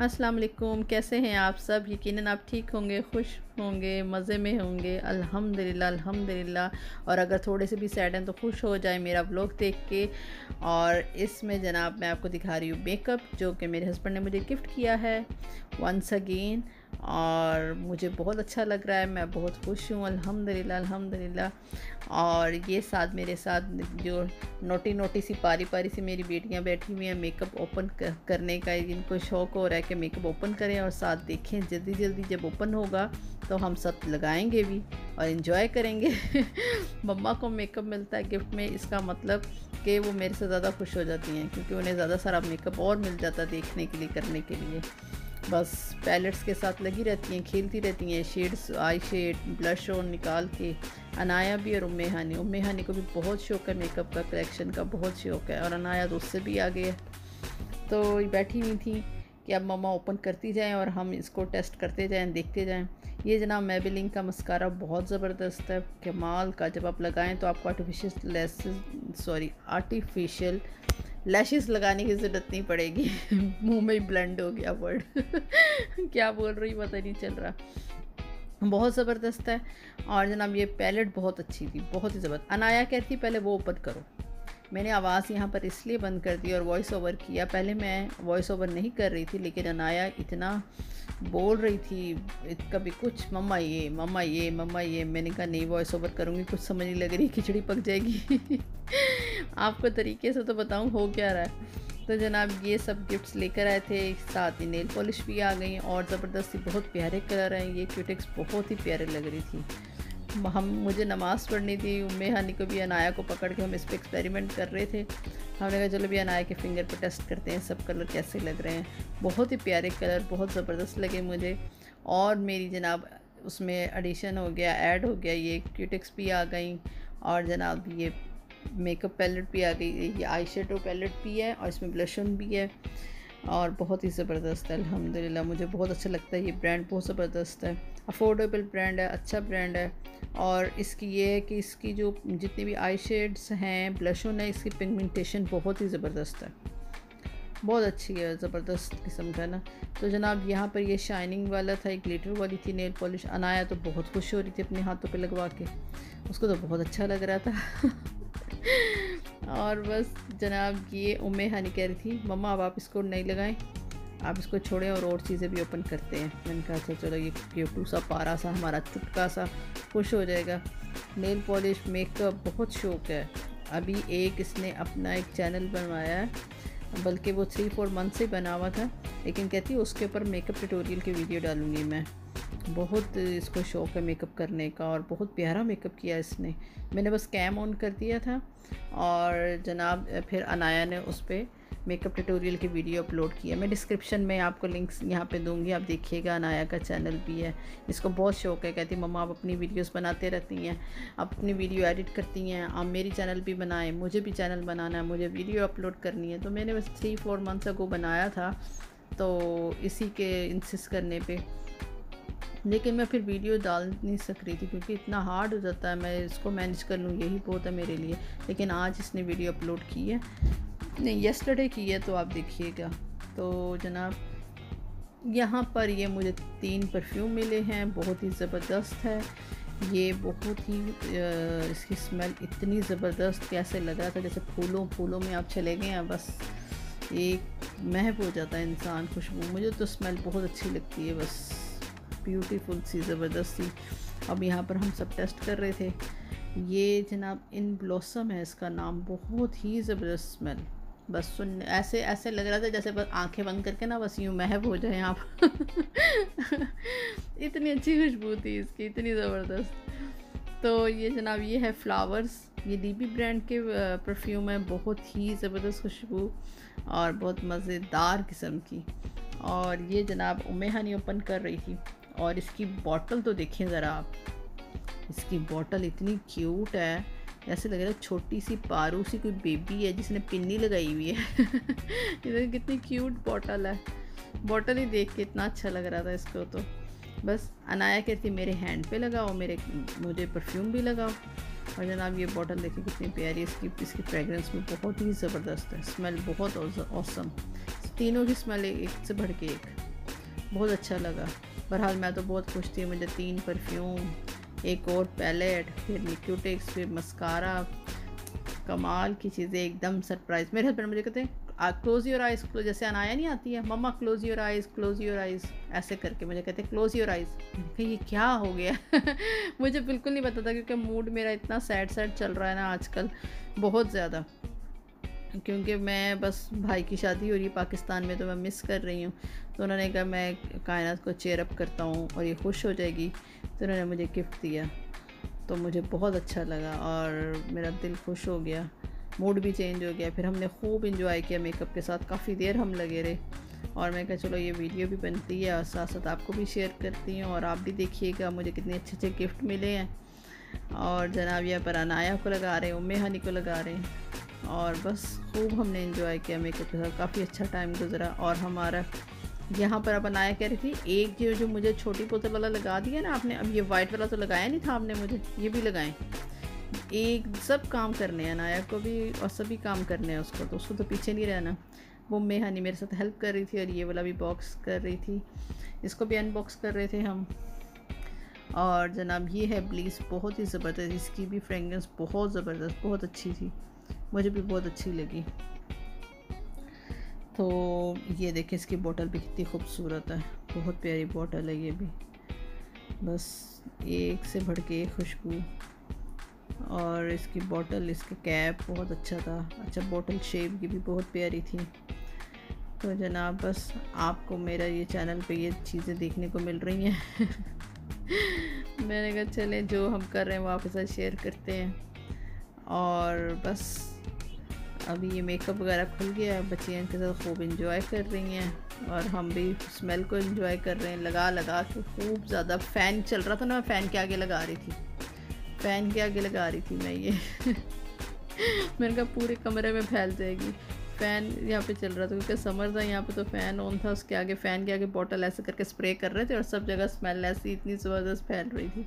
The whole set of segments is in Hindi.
अस्सलाम वालेकुम, कैसे हैं आप सब? यकीनन आप ठीक होंगे, खुश होंगे, मज़े में होंगे। अल्हम्दुलिल्लाह अल्हम्दुलिल्लाह। और अगर थोड़े से भी सैड हैं तो खुश हो जाएं मेरा व्लॉग देख के। और इसमें जनाब मैं आपको दिखा रही हूँ मेकअप, जो कि मेरे हस्बैंड ने मुझे गिफ्ट किया है वंस अगेन। और मुझे बहुत अच्छा लग रहा है, मैं बहुत खुश हूँ अल्हम्दुलिल्लाह अल्हम्दुलिल्लाह। और ये साथ मेरे साथ जो नोटी नोटी सी पारी पारी सी मेरी बेटियां बैठी हुई हैं मेकअप ओपन करने का। इनको शौक़ हो रहा है कि मेकअप ओपन करें और साथ देखें। जल्दी जल्दी जब ओपन होगा तो हम सब लगाएंगे भी और इन्जॉय करेंगे। मम्मा को मेकअप मिलता है गिफ्ट में, इसका मतलब कि वो मेरे से ज़्यादा खुश हो जाती हैं, क्योंकि उन्हें ज़्यादा सारा मेकअप और मिल जाता है देखने के लिए, करने के लिए। बस पैलेट्स के साथ लगी रहती हैं, खेलती रहती हैं, shades, eye shade, blush on निकाल के। अनाया भी और उम्मे हानी को भी बहुत शौक़ है मेकअप का, कलेक्शन का बहुत शौक़ है। और अनाया तो उससे भी आगे है। तो ये बैठी हुई थी कि अब मम्मा ओपन करती जाएं और हम इसको टेस्ट करते जाएं, देखते जाएं। ये जनाब मेबेलिन का मस्कारा बहुत ज़बरदस्त है, कमाल का। जब आप लगाएं तो आपको आर्टिफिशियल लैशेस लगाने की ज़रूरत नहीं पड़ेगी। मुंह में ही ब्लेंड हो गया वर्ड। क्या बोल रही पता नहीं चल रहा। बहुत ज़बरदस्त है। और जनाब ये पैलेट बहुत अच्छी थी, बहुत ही ज़बरदस्त। अनाया कहती पहले वो ओपन करो, मैंने आवाज़ यहाँ पर इसलिए बंद कर दी और वॉइस ओवर किया। पहले मैं वॉइस ओवर नहीं कर रही थी, लेकिन अनाया इतना बोल रही थी, कभी कुछ मम्मा ये मम्मा ये मम्मा ये। मैंने कहा नहीं वॉइस ओवर करूँगी, कुछ समझ नहीं लग रही, खिचड़ी पक जाएगी। आपको तरीके से तो बताऊँ हो क्या रहा है। तो जनाब ये सब गिफ्ट्स लेकर आए थे, साथ ही नेल पॉलिश भी आ गई और ज़बरदस्ती बहुत प्यारे कलर हैं। ये क्यूटेक्स बहुत ही प्यारे लग रही थी। मुझे नमाज़ पढ़नी थी, उम्मे हानी को भी अनाया को पकड़ के हम इस पर एक्सपेरिमेंट कर रहे थे। हमने कहा चलो भी अनाया के फिंगर पर टेस्ट करते हैं सब कलर कैसे लग रहे हैं। बहुत ही प्यारे कलर, बहुत ज़बरदस्त लगे मुझे। और मेरी जनाब उसमें एडिशन हो गया, ऐड हो गया, ये क्यूटेक्स भी आ गई और जनाब ये मेकअप पैलेट भी आ गई। ये आई शेडो पैलेट भी है और इसमें ब्लशन भी है और बहुत ही ज़बरदस्त है अल्हम्दुलिल्लाह। मुझे बहुत अच्छा लगता है, ये ब्रांड बहुत ज़बरदस्त है, अफोर्डेबल ब्रांड है, अच्छा ब्रांड है। और इसकी ये है कि इसकी जो जितनी भी आई शेड्स हैं, ब्लशन है, इसकी पिगमेंटेशन बहुत ही ज़बरदस्त है, बहुत अच्छी है, ज़बरदस्त किस्म का ना। तो जनाब यहाँ पर ये शाइनिंग वाला था, एक ग्लिटर वाली थी नेल पॉलिश। अनाया तो बहुत खुश हो रही थी अपने हाथों पे लगवा के, उसको तो बहुत अच्छा लग रहा था। और बस जनाब ये उम्मे हानी कह रही थी मम्मा अब आप इसको नहीं लगाएं, आप इसको छोड़ें और चीज़ें भी ओपन करते हैं। मैंने कहा अच्छा चलो, ये क्यूटू सा पारा सा हमारा चुटका सा खुश हो जाएगा। नेल पॉलिश मेकअप बहुत शौक़ है। अभी इसने अपना एक चैनल बनवाया है, बल्कि वो 3-4 मंथ से बना हुआ था, लेकिन कहती है उसके ऊपर मेकअप ट्यूटोरियल की वीडियो डालूँगी मैं। बहुत इसको शौक़ है मेकअप करने का और बहुत प्यारा मेकअप किया इसने। मैंने बस कैम ऑन कर दिया था और जनाब फिर अनाया ने उस पर मेकअप ट्यूटोरियल की वीडियो अपलोड किया। मैं डिस्क्रिप्शन में आपको लिंक्स यहाँ पे दूंगी, आप देखिएगा। अनाया का चैनल भी है, इसको बहुत शौक़ है। कहती मम्मा आप अपनी वीडियोस बनाते रहती हैं, आप अपनी वीडियो एडिट करती हैं, आप मेरी चैनल भी बनाएं, मुझे भी चैनल बनाना है, मुझे वीडियो अपलोड करनी है। तो मैंने बस 3-4 मंथ्स अगो बनाया था, तो इसी के इंसिस्ट करने पर, लेकिन मैं फिर वीडियो डाल नहीं सक रही थी क्योंकि इतना हार्ड हो जाता है। मैं इसको मैनेज कर लूँ यही बहुत है मेरे लिए। लेकिन आज इसने वीडियो अपलोड की है, नहीं यस्टरडे की है, तो आप देखिएगा। तो जनाब यहाँ पर ये मुझे 3 परफ्यूम मिले हैं, बहुत ही ज़बरदस्त है। ये बहुत ही इसकी स्मेल इतनी ज़बरदस्त, कैसे लग रहा था जैसे फूलों में आप चले गए हैं, बस एक महव हो जाता है इंसान खुशबू। मुझे तो स्मेल बहुत अच्छी लगती है, बस ब्यूटीफुल सी, ज़बरदस्त सी। अब यहाँ पर हम सब टेस्ट कर रहे थे। ये जनाब इन ब्लॉसम है इसका नाम, बहुत ही ज़बरदस्त स्मेल। बस सुन ऐसे लग रहा था जैसे बस आंखें बंद करके ना बस यूँ महव हो जाए आप। इतनी अच्छी खुशबू थी इसकी, इतनी ज़बरदस्त। तो ये जनाब ये है फ्लावर्स, ये डीबी ब्रांड के परफ्यूम है, बहुत ही ज़बरदस्त खुशबू और बहुत मज़ेदार किस्म की। और ये जनाब उम्मे हानी ओपन कर रही थी और इसकी बॉटल तो देखें ज़रा आप, इसकी बॉटल इतनी क्यूट है, ऐसे लग रहा है छोटी सी पारू सी कोई बेबी है जिसने पिन्नी लगाई हुई है। इधर कितनी क्यूट बॉटल है, बॉटल ही देख के इतना अच्छा लग रहा था इसको। तो बस अनाया कहती मेरे हैंड पे लगाओ, मुझे परफ्यूम भी लगाओ। और जनाब ये बॉटल देखिए कितनी प्यारी, इसकी फ्रेगरेंस भी बहुत ही ज़बरदस्त है, स्मेल बहुत औसम। तीनों की स्मेल एक से बढ़ के एक। बहुत अच्छा लगा। बहरहाल मैं तो बहुत खुश थी। मुझे 3 परफ्यूम, एक और पैलेट, फिर लिक्विटेक्स, फिर मस्कारा, कमाल की चीज़ें, एकदम सरप्राइज़। मेरे हस्बैंड मुझे कहते हैं क्लोज़ योर आइज़, जैसे अनाया नहीं आती है, मम्मा close your eyes, close your eyes, ऐसे करके मुझे कहते हैं क्लोज़ योर आइज़। मैंने कहा ये क्या हो गया मुझे बिल्कुल नहीं पता था, क्योंकि मूड मेरा इतना सैड सैड चल रहा है ना आजकल, बहुत ज़्यादा। क्योंकि मैं बस भाई की शादी हो रही है पाकिस्तान में, तो मैं मिस कर रही हूँ। तो उन्होंने कहा मैं कायनात को चेयर अप करता हूँ और ये खुश हो जाएगी, तो उन्होंने मुझे गिफ्ट दिया। तो मुझे बहुत अच्छा लगा और मेरा दिल खुश हो गया, मूड भी चेंज हो गया। फिर हमने खूब इंजॉय किया मेकअप के साथ, काफ़ी देर हम लगे रहे। और मैं कहा चलो ये वीडियो भी बनती है और साथ साथ आपको भी शेयर करती हूँ, और आप भी देखिएगा मुझे कितने अच्छे अच्छे गिफ्ट मिले हैं। और जनाब यहाँ पर अनाया को लगा रहे हैं, उम्मे हनी को लगा रहे हैं, और बस खूब हमने इंजॉय किया मेकअप के साथ, काफ़ी अच्छा टाइम गुजरा। और हमारा यहाँ पर अब अनाया कह रही थी एक जो मुझे छोटी बोतल वाला लगा दिया ना आपने, अब ये वाइट वाला तो लगाया नहीं था आपने मुझे, ये भी लगाएं। एक सब काम करने हैं अनाया को भी और सभी काम करने हैं उसको, तो उसको तो पीछे नहीं रहना। वो मेहनी मेरे साथ हेल्प कर रही थी और ये वाला भी बॉक्स कर रही थी, इसको भी अनबॉक्स कर रहे थे हम। और जनाब ये है ब्लीस, बहुत ही ज़बरदस्त, इसकी भी फ्रेगरेंस बहुत ज़बरदस्त, बहुत अच्छी थी, मुझे भी बहुत अच्छी लगी। तो ये देखें इसकी बोतल भी कितनी खूबसूरत है, बहुत प्यारी बोतल है ये भी, बस एक से बढ़ के एक खुशबू। और इसकी बोतल, इसके कैप बहुत अच्छा था, अच्छा बोतल शेप की भी बहुत प्यारी थी। तो जनाब बस आपको मेरा ये चैनल पे ये चीज़ें देखने को मिल रही हैं मैंने कहा चलें जो हम कर रहे हैं वो आपके साथ शेयर करते हैं। और बस अभी ये मेकअप वगैरह खुल गया है, बच्चियाँ के साथ खूब इंजॉय कर रही हैं और हम भी स्मेल को इंजॉय कर रहे हैं, लगा लगा के खूब ज़्यादा। फ़ैन चल रहा था ना, मैं फ़ैन के आगे लगा रही थी, फ़ैन के आगे लगा रही थी मैं ये मैंने कहा पूरे कमरे में फैल जाएगी। फ़ैन यहाँ पे चल रहा था क्योंकि समर था, यहाँ पे तो फ़ैन ऑन था, उसके आगे फ़ैन के आगे बॉटल ऐसे करके स्प्रे कर रहे थे और सब जगह स्मेल ऐसी इतनी ज़बरदस्त फैल रही थी।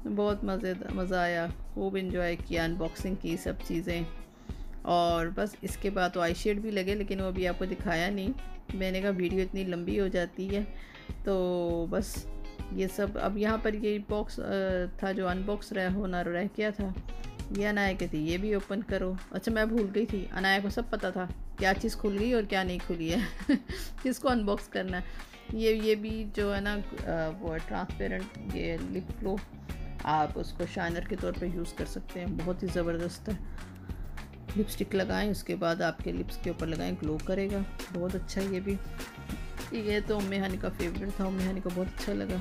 बहुत मज़ा आया, खूब इंजॉय किया, अनबॉक्सिंग की सब चीज़ें। और बस इसके बाद तो आई शेड भी लगे, लेकिन वो अभी आपको दिखाया नहीं, मैंने कहा वीडियो इतनी लंबी हो जाती है। तो बस ये सब, अब यहाँ पर ये बॉक्स था जो अनबॉक्स होना रह गया था, ये अनाया कहती ये भी ओपन करो। अच्छा मैं भूल गई थी, अनाया को सब पता था क्या चीज़ खुल गई और क्या नहीं खुली है किसको अनबॉक्स करना है। ये भी जो है ना वो है ट्रांसपेरेंट, ये लिप ग्लो, आप उसको शाइनर के तौर पे यूज़ कर सकते हैं, बहुत ही ज़बरदस्त है। लिपस्टिक लगाएं, उसके बाद आपके लिप्स के ऊपर लगाएं, ग्लो करेगा, बहुत अच्छा ये भी। ये तो उम्मे हनी का फेवरेट था, उम्मे हनी को बहुत अच्छा लगा।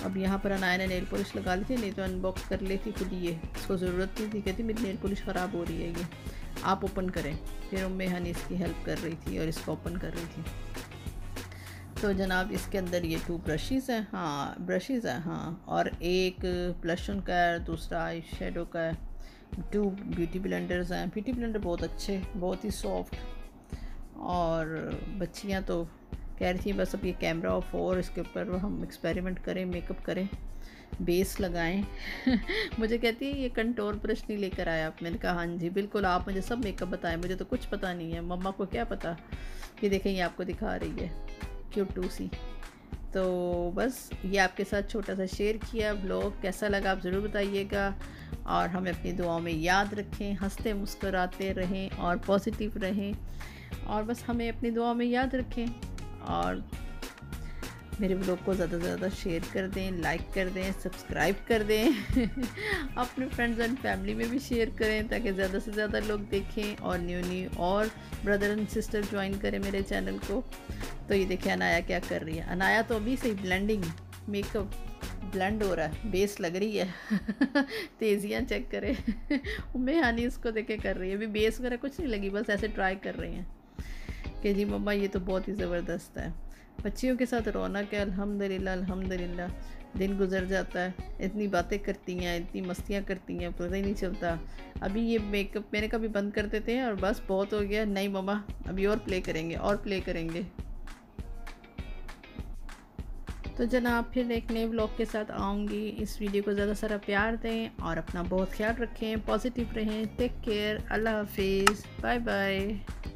अब यहाँ पर अनाया ने नेल पॉलिश लगा ली थी, नहीं तो अनबॉक्स कर लेती खुद ही, ये इसको ज़रूरत नहीं थी, कहती मेरी नेल पॉलिश ख़राब हो रही है, ये आप ओपन करें। फिर उम्मे हनी इसकी हेल्प कर रही थी और इसको ओपन कर रही थी। तो जनाब इसके अंदर ये 2 ब्रशेज़ हैं, हाँ ब्रशेज़ हैं, हाँ, और एक ब्लश ऑन का है, दूसरा आई शेडो का है, 2 ब्यूटी ब्लेंडर्स हैं। ब्यूटी ब्लेंडर बहुत अच्छे, बहुत ही सॉफ्ट। और बच्चियाँ तो कह रही थी बस अब ये कैमरा ऑफ हो और इसके ऊपर हम एक्सपेरिमेंट करें, मेकअप करें, बेस लगाएं मुझे कहती है ये कंटोर ब्रश नहीं लेकर आया आप। मैंने कहा हाँ जी बिल्कुल, आप मुझे सब मेकअप बताएं, मुझे तो कुछ पता नहीं है, मम्मा को क्या पता। ये देखें ये आपको दिखा रही है क्यूट सी। तो बस ये आपके साथ छोटा सा शेयर किया व्लॉग, कैसा लगा आप ज़रूर बताइएगा। और हमें अपनी दुआओं में याद रखें, हंसते मुस्कुराते रहें और पॉजिटिव रहें, और बस हमें अपनी दुआओं में याद रखें। और मेरे ब्लॉग को ज़्यादा से ज़्यादा शेयर कर दें, लाइक कर दें, सब्सक्राइब कर दें अपने फ्रेंड्स एंड फैमिली में भी शेयर करें ताकि ज़्यादा से ज़्यादा लोग देखें और न्यू और ब्रदर एंड सिस्टर ज्वाइन करें मेरे चैनल को। तो ये देखिए अनाया क्या कर रही है, अनाया तो अभी से ब्लेंडिंग, मेकअप ब्लेंड हो रहा है, बेस लग रही है तेज़ियाँ चेक करें उम्मे हनी इसको देखे कर रही है, अभी बेस वगैरह कुछ नहीं लगी, बस ऐसे ट्राई कर रही हैं कि जी मम्मा ये तो बहुत ही ज़बरदस्त है। बच्चियों के साथ रौनक है, अल्हम्दुलिल्लाह अल्हम्दुलिल्लाह, दिन गुजर जाता है, इतनी बातें करती हैं, इतनी मस्तियाँ करती हैं, पता ही नहीं चलता। अभी ये मेकअप मैंने कभी बंद कर देते हैं और बस बहुत हो गया, नहीं मम्मा अभी और प्ले करेंगे और प्ले करेंगे। तो जनाब फिर एक नए व्लॉग के साथ आऊँगी, इस वीडियो को ज़्यादा सारा प्यार दें और अपना बहुत ख्याल रखें, पॉजिटिव रहें, टेक केयर, अल्लाह हाफिज़, बाय बाय।